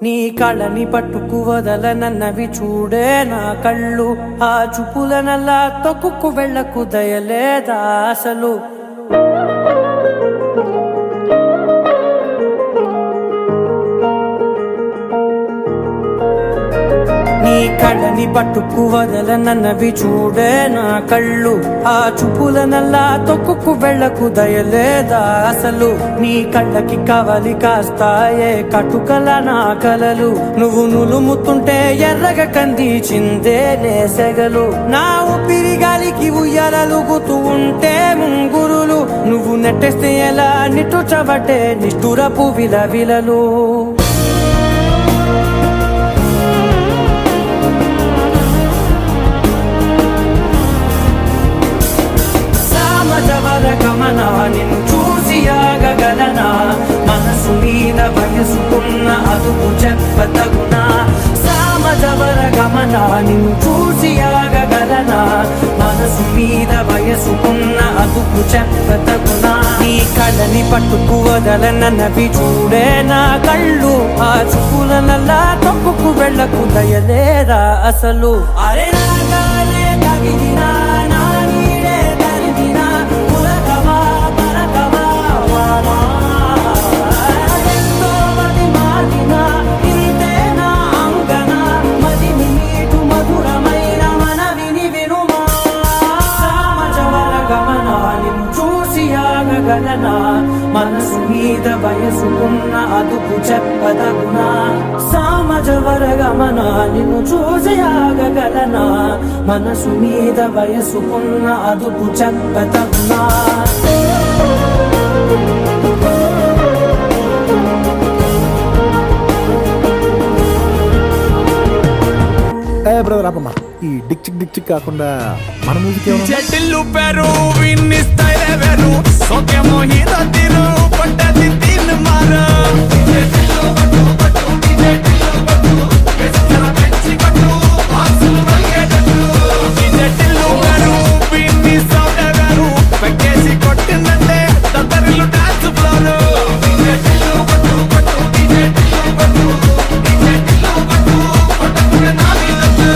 నీ కళ్ళని పట్టుకు వదలనన్నవి చూడే నా కళ్ళు, ఆ చూపులనల్లా తొక్కుకు వెళ్ళకు దయలేదా అసలు. నీ కళ్ళని పట్టుకు వదలనన్నవి చూడే నా కళ్ళు, ఆ చూపులనల్లా తొక్కుకు వెళ్ళకు దయలేదా అసలు. నీ కళ్ళకి కవలి కాస్తాయే కటుకల నా కలలు, నువ్వు నులుముతుంటే ఎర్రగ కందిచిందే నేసెగలు. నా ఊపిరి గాలికి ఉయ్యాలలుగుతూ ఉంటే ముంగురులు, నువ్వు నెట్టేస్తే ఎలా నిట్టుచబట్టే నిష్ఠురపు విలవిలలు. గమనా నిన్ను చూసి ఆగగలనా, మనసు మీద వయసుకున్న అదుపు చెప్పతగునా. సామజవర గమనా నిన్ను చూసి ఆగగలనా, మనసు మీద వయసుకున్న అదుపు చెప్పతగునా. నీ కళ్ళని పట్టుకు వదలనన్నవి చూడే నా కళ్ళు, ఆ చూపులనల్లా తప్పుకు వెళ్ళకు దయలేరా అసలు. అరే నాగాలే తగిలినా నా నీడే తరిమినా మనసు మీద వయసుకున్న అదుపు చెప్పదగునా. సామజవర గమనా నిన్ను చూసి ఆగగలనా, మనసు మీద వయసుకున్న అదుపు చెప్పదగునా. బ్రదర్ ఆపమ్మా, ఈ డిక్ చిక్ కాకుండా మన మ్యూజిక్ చెట్టిల్లు పెరు విన్నిస్తాయిలే వెరు సోకే మోహిత తిరు పట్టది తిన్ మార చెట్టిల్లు పట్టు పట్టు చెట్టిల్లు పట్టు వెచ్చన పెంచి పట్టు ఆసులు వల్గేటట్టు. చెట్టిల్లు పెరు విన్నిస్తాయిలే వెరు పెక్కేసి కొట్టిందంటే తత్తరిల్లు డాన్స్ ఫ్లోర్. చెట్టిల్లు పట్టు పట్టు చెట్టిల్లు పట్టు చెట్టిల్లు పట్టు పట్టుకునే నాది దట్టు.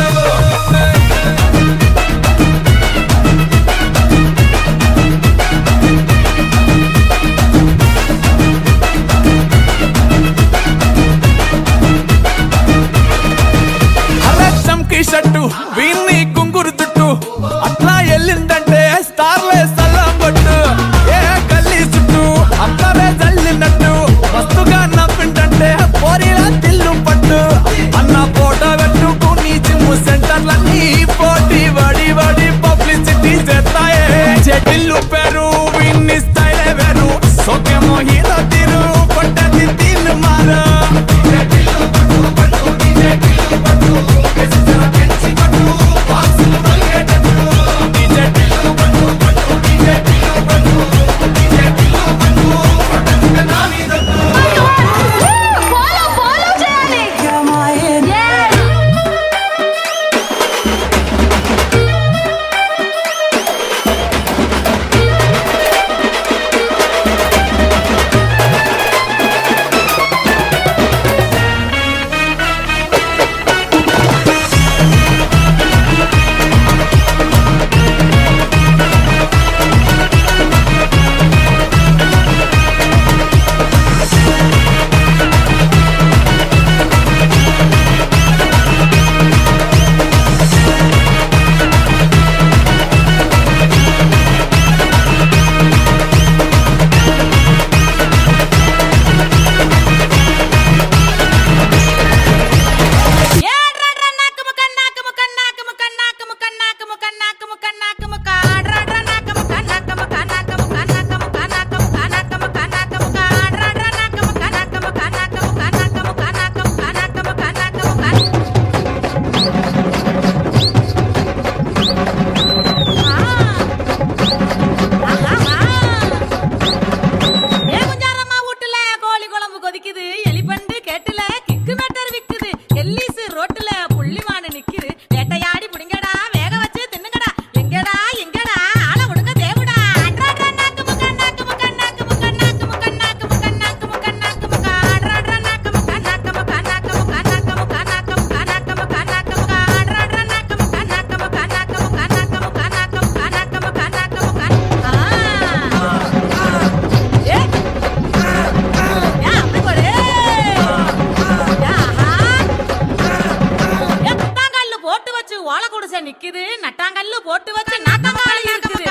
நிக்குது நட்டாங்கல்லு போட்டு வச்ச நாட்டமாளி இருக்குது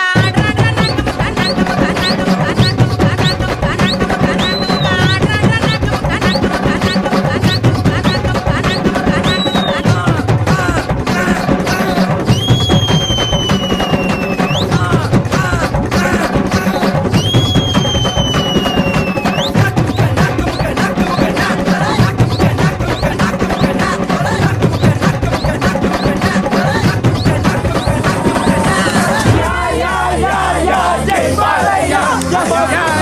Yeah.